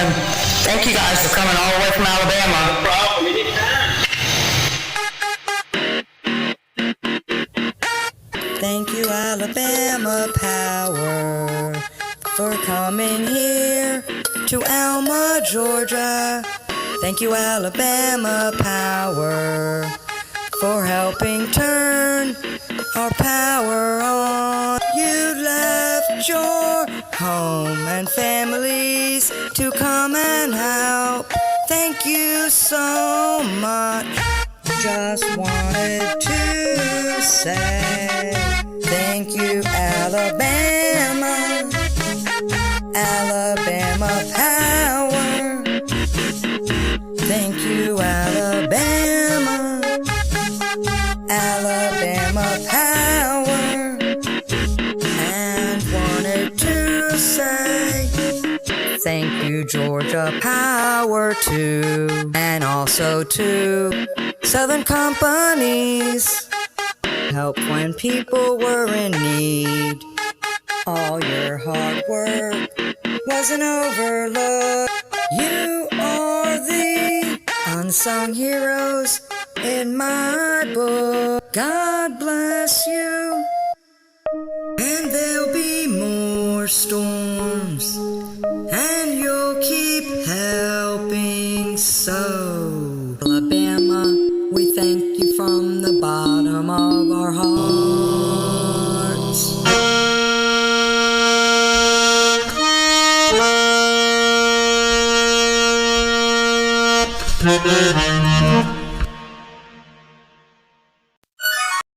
and thank you guys for coming all the way from Alabama. No problem, anytime. Thank you, Alabama Power, for coming here to Alma, Georgia. Thank you, Alabama Power, for helping turn our power on. You left your home and families to come and help. Thank you so much. Just wanted to say thank you, Alabama, Alabama Power. Thank you, Alabama, Alabama Power. And wanted to say thank you, Georgia Power too. And also to Southern companies, helped when people were in need. All your hard work wasn't overlooked. You are the unsung heroes in my book. God bless you. And there'll be more storms, and you'll keep helping so. Alabama, we thank you from the bottom of our heart.